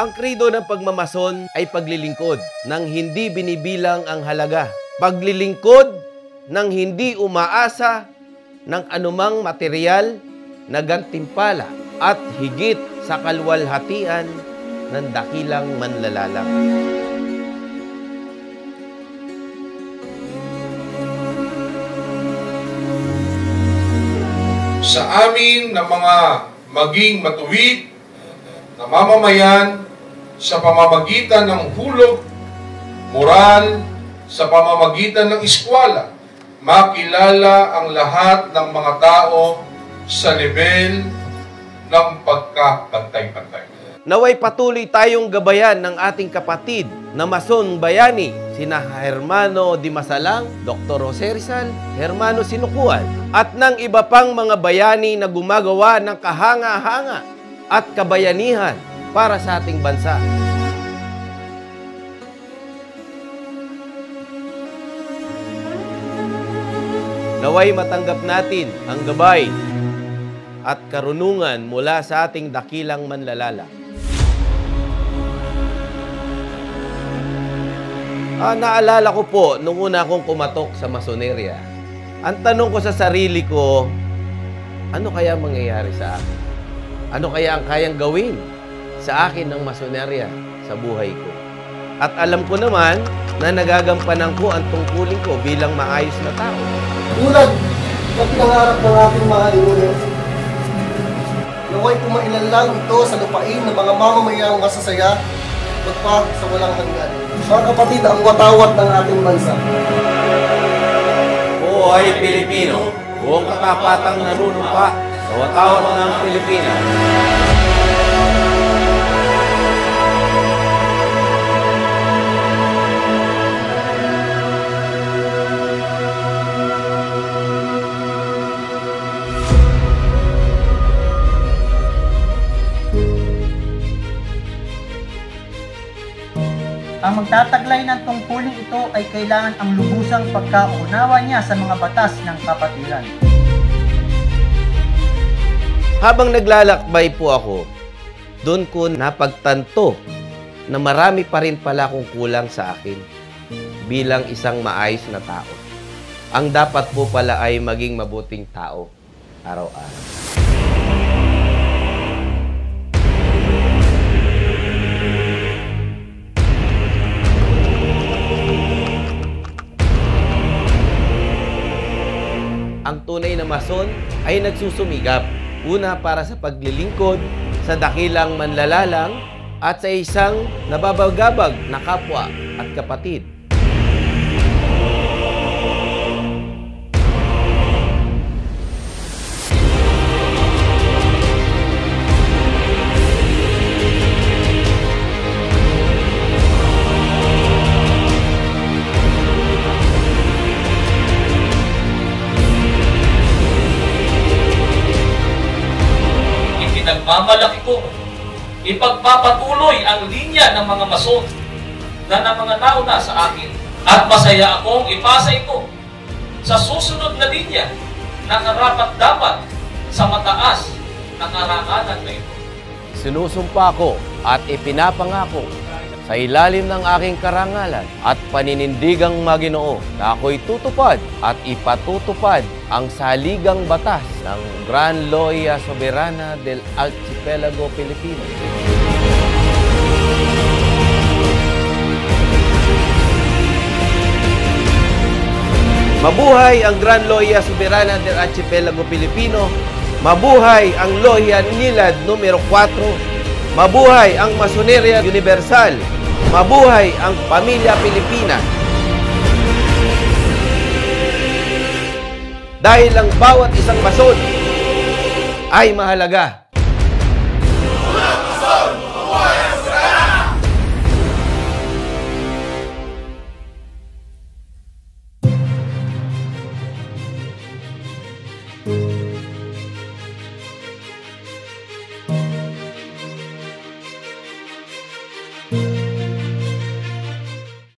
Ang krido ng pagmamason ay paglilingkod nang hindi binibilang ang halaga. Paglilingkod nang hindi umaasa ng anumang material na gantimpala at higit sa kalwalhatian ng dakilang manlalalang. Sa amin na mga maging matuwid na mamamayan sa pamamagitan ng hulog, moral, sa pamamagitan ng eskwela, makilala ang lahat ng mga tao sa level ng pagkapantay-pantay. Naway patuloy tayong gabayan ng ating kapatid na Mason Bayani, sina Hermano Di Masalang, Dr. Jose Rizal, Hermano Sinukuan, at ng iba pang mga bayani na gumagawa ng kahanga-hanga at kabayanihan para sa ating bansa. Naway matanggap natin ang gabay at karunungan mula sa ating dakilang manlalala. Naalala ko po nung una akong kumatok sa masonerya. Ang tanong ko sa sarili ko, ano kaya mangyayari sa akin? Ano kaya ang kayang gawin sa akin ng masonerya sa buhay ko? At alam ko naman na nagagampanan ko ang tungkulin ko bilang maayos na tao. Tulad na pinangarap ng ating mga inunin, naway kumailan lang ito sa lupain ng mga mamamayang masasaya magpa sa walang hanggan. Mga kapatid, ang watawat ng ating bansa. Buhay Pilipino, buong katapatang nanunumpa sa watawat ng Pilipinas. Ang magtataglay ng tungkulin ito ay kailangan ang lubusang pagkaunawa niya sa mga batas ng kapatiran. Habang naglalakbay po ako, doon ko napagtanto na marami pa rin pala akong kulang sa akin bilang isang maayos na tao. Ang dapat po pala ay maging mabuting tao araw-araw. Ang tunay na mason ay nagsusumikap, una para sa paglilingkod sa dakilang manlalalang at sa isang nababagabag na kapwa at kapatid. Nagmamalaki ko, ipagpapatuloy ang linya ng mga mason na ng mga nauna sa akin at masaya akong ipasa ito sa susunod na linya na karapat-dapat sa mataas na karangalan na ito. Sinusumpa ko at ipinapangako sa ilalim ng aking karangalan at paninindigang Maginoo na ako'y tutupad at ipatutupad ang saligang batas ng Gran Loya Soberana del Archipelago Pilipino. Mabuhay ang Gran Loya Soberana del Archipelago Pilipino. Mabuhay ang Loya Nilad numero 4. Mabuhay ang Masoneria Universal. Mabuhay ang Pamilya Pilipina. Dahil ang bawat isang mason ay mahalaga.